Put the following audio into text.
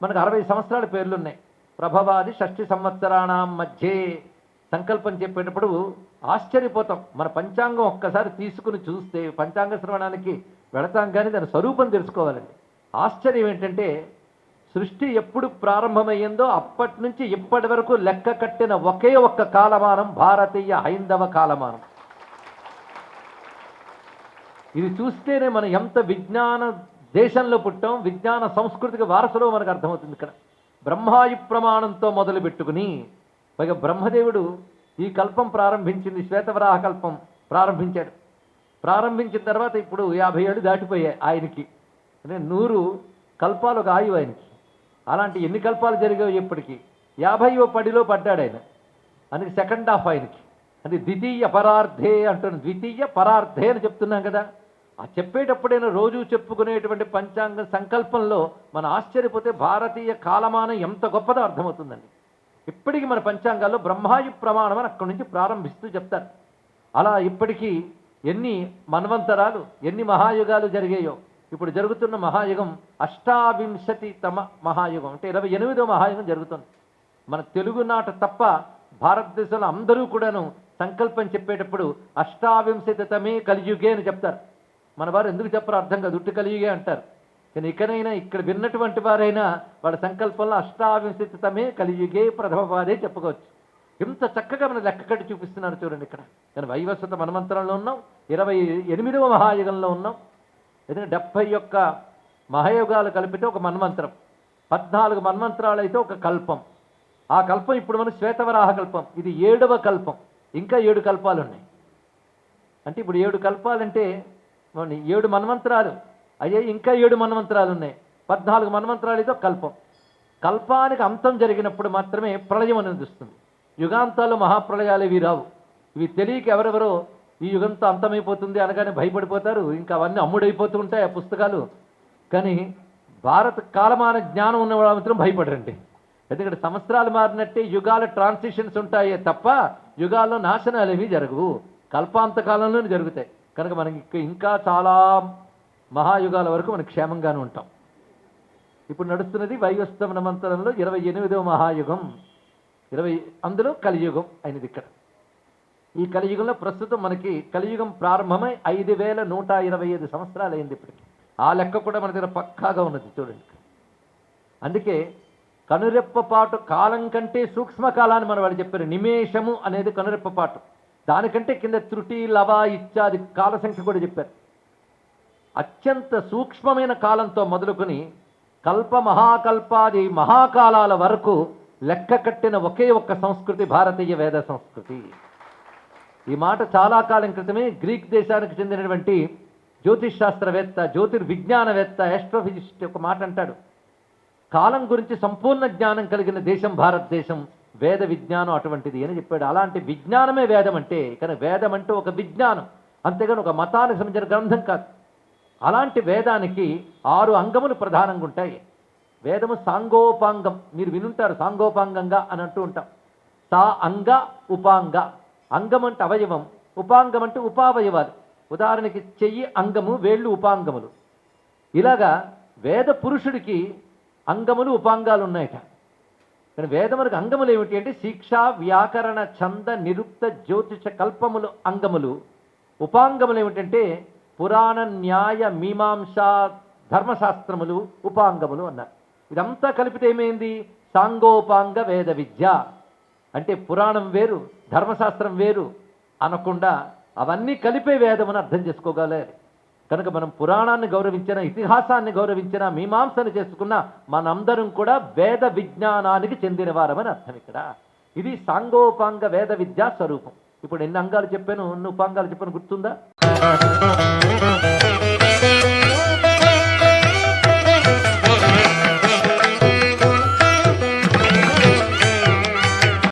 మనకు 60 సంవత్సరాల పేర్లున్నాయి. ప్రభవాది షష్ఠి సంవత్సరాణం మధ్యే సంకల్పం చెప్పేటప్పుడు ఆశ్చర్యపోతాం. మన పంచాంగం ఒక్కసారి తీసుకుని చూస్తే పంచాంగ శ్రవణానికి వెళతాం, కానీ దాని స్వరూపం తెలుసుకోవాలండి. ఆశ్చర్యం ఏంటంటే సృష్టి ఎప్పుడు ప్రారంభమయ్యిందో అప్పటి నుంచి ఇప్పటి వరకు లెక్క కట్టిన ఒకే ఒక్క కాలమానం భారతీయ హైందవ కాలమానం. ఇది చూస్తేనే మనం ఎంత విజ్ఞాన దేశంలో పుట్టాం, విజ్ఞాన సంస్కృతికి వారసులో మనకు అర్థమవుతుంది. ఇక్కడ బ్రహ్మాయు ప్రమాణంతో మొదలు పెట్టుకుని పైగా బ్రహ్మదేవుడు ఈ కల్పం ప్రారంభించింది, శ్వేతవరాహ కల్పం ప్రారంభించాడు. ప్రారంభించిన తర్వాత ఇప్పుడు 50 ఏళ్ళు దాటిపోయాయి ఆయనకి. అంటే 100 కల్పాలు ఒక ఆయువు ఆయనకి. అలాంటి ఎన్ని కల్పాలు జరిగావు ఇప్పటికీ 50వ పడిలో పడ్డాడు ఆయన. అందుకే సెకండ్ హాఫ్ ఆయనకి. అంటే ద్వితీయ పరార్థే అంటున్నాను, ద్వితీయ పరార్థే అని చెప్తున్నాం కదా. ఆ చెప్పేటప్పుడైనా రోజు చెప్పుకునేటువంటి పంచాంగ సంకల్పంలో మనం ఆశ్చర్యపోతే భారతీయ కాలమానం ఎంత గొప్పదో అర్థమవుతుందండి. ఇప్పటికీ మన పంచాంగాల్లో బ్రహ్మాయు ప్రమాణం అని అక్కడి నుంచి ప్రారంభిస్తూ చెప్తారు. అలా ఇప్పటికీ ఎన్ని మన్వంతరాలు, ఎన్ని మహాయుగాలు జరిగాయో. ఇప్పుడు జరుగుతున్న మహాయుగం 28తమ మహాయుగం, అంటే 28వ మహాయుగం జరుగుతుంది. మన తెలుగునాట తప్ప భారతదేశంలో అందరూ కూడాను సంకల్పం చెప్పేటప్పుడు 28తమే కలియుగే అని చెప్తారు. మన వారు ఎందుకు చెప్పరు అర్థం కాదు, ఉట్టి కలియుగే అంటారు. కానీ ఇకనైనా ఇక్కడ విన్నటువంటి వారైనా వాళ్ళ సంకల్పంలో 28తమే కలియుగే ప్రథమపాదే చెప్పుకోవచ్చు. ఇంత చక్కగా మన లెక్క కట్టి చూపిస్తున్నారు చూడండి ఇక్కడ. కానీ వైవస్వత మన్వంతరంలో ఉన్నాం, 28వ మహాయుగంలో ఉన్నాం. ఎందుకంటే 71 మహాయుగాలు కలిపితే ఒక మన్వంతరం, 14 మన్వంతరాలు అయితే ఒక కల్పం. ఆ కల్పం ఇప్పుడు మన శ్వేతవరాహ కల్పం, ఇది 7వ కల్పం. ఇంకా 7 కల్పాలు ఉన్నాయి. అంటే ఇప్పుడు 7 కల్పాలంటే 7 మన్వంతరాలు అయ్యే, ఇంకా 7 మన్వంతరాలు ఉన్నాయి. 14 మన్వంతరాలు అయితే కల్పం. కల్పానికి అంతం జరిగినప్పుడు మాత్రమే ప్రళయం అనేది వస్తుంది. యుగాంతాలు మహాప్రళయాలు ఇవి రావు. ఇవి తెలియక ఎవరెవరో ఈ యుగంతో అంతమైపోతుంది అనగానే భయపడిపోతారు. ఇంకా అవన్నీ అమ్ముడైపోతూ ఉంటాయి ఆ పుస్తకాలు. కానీ భారత కాలమాన జ్ఞానం ఉన్న వాళ్ళు మాత్రం భయపడరండి. ఎందుకంటే సంవత్సరాలు మారినట్టే యుగాల ట్రాన్సిషన్స్ ఉంటాయే తప్ప యుగాల్లో నాశనాలు ఏమీ జరగవు, కల్పాంత కాలంలోనే జరుగుతాయి. కనుక మనకి ఇంకా చాలా మహాయుగాల వరకు మనం క్షేమంగానే ఉంటాం. ఇప్పుడు నడుస్తున్నది వైవస్వత మన్వంతరంలో 28వ మహాయుగం, 20 అందులో కలియుగం అయినది ఇక్కడ. ఈ కలియుగంలో ప్రస్తుతం మనకి కలియుగం ప్రారంభమై 5125 సంవత్సరాలు అయింది ఇప్పటికి. ఆ లెక్క కూడా మన దగ్గర పక్కాగా ఉన్నది చూడండి. అందుకే కనురెప్పపాటు కాలం కంటే సూక్ష్మకాలాన్ని మన వాళ్ళు చెప్పారు. నిమేషము అనేది కనురెప్పపాటు, దానికంటే కింద త్రుటి లవ ఇత్యాది కాల సంఖ్య కూడా చెప్పారు. అత్యంత సూక్ష్మమైన కాలంతో మొదలుకొని కల్ప మహాకల్పాది మహాకాలాల వరకు లెక్క కట్టిన ఒకే ఒక్క సంస్కృతి భారతీయ వేద సంస్కృతి. ఈ మాట చాలా కాలం క్రితమే గ్రీక్ దేశానికి చెందినటువంటి జ్యోతిష్ శాస్త్రవేత్త, జ్యోతిర్విజ్ఞానవేత్త, ఆస్ట్రోఫిజిస్ట్ ఒక మాట అంటాడు. కాలం గురించి సంపూర్ణ జ్ఞానం కలిగిన దేశం భారతదేశం, వేద విజ్ఞానం అటువంటిది అని చెప్పాడు. అలాంటి విజ్ఞానమే వేదం అంటే. కానీ వేదం అంటే ఒక విజ్ఞానం, అంతేగాని ఒక మతానికి సంబంధించిన గ్రంథం కాదు. అలాంటి వేదానికి 6 అంగములు ప్రధానంగా ఉంటాయి. వేదము సాంగోపాంగం, మీరు వినుంటారు సాంగోపాంగంగా అని అంటూ ఉంటాం. సా అంగ ఉపాంగ, అంగం అంటే అవయవం, ఉపాంగం అంటే ఉపావయవాలు. ఉదాహరణకి చెయ్యి అంగము, వేళ్ళు ఉపాంగములు. ఇలాగా వేద పురుషుడికి అంగములు ఉపాంగాలు ఉన్నాయట. కానీ వేదములకు అంగములు ఏమిటి అంటే శిక్ష, వ్యాకరణ, ఛంద, నిరుక్త, జ్యోతిష కల్పములు అంగములు. ఉపాంగములు ఏమిటంటే పురాణ, న్యాయ, మీమాంస, ధర్మశాస్త్రములు ఉపాంగములు అన్నారు. ఇదంతా కలిపితే ఏమైంది? సాంగోపాంగ వేద విద్య. అంటే పురాణం వేరు, ధర్మశాస్త్రం వేరు అనకుండా అవన్నీ కలిపే వేదమని అర్థం చేసుకోగలరు. కనుక మనం పురాణాన్ని గౌరవించిన, ఇతిహాసాన్ని గౌరవించిన, మీమాంసను చేసుకున్న మనందరం కూడా వేద విజ్ఞానానికి చెందిన వారమని అర్థం ఇక్కడ. ఇది సాంగోపాంగ వేద విద్యా స్వరూపం. ఇప్పుడు ఎన్ని అంగాలు చెప్పాను, ఎన్ని ఉపాంగాలు చెప్పాను గుర్తుందా?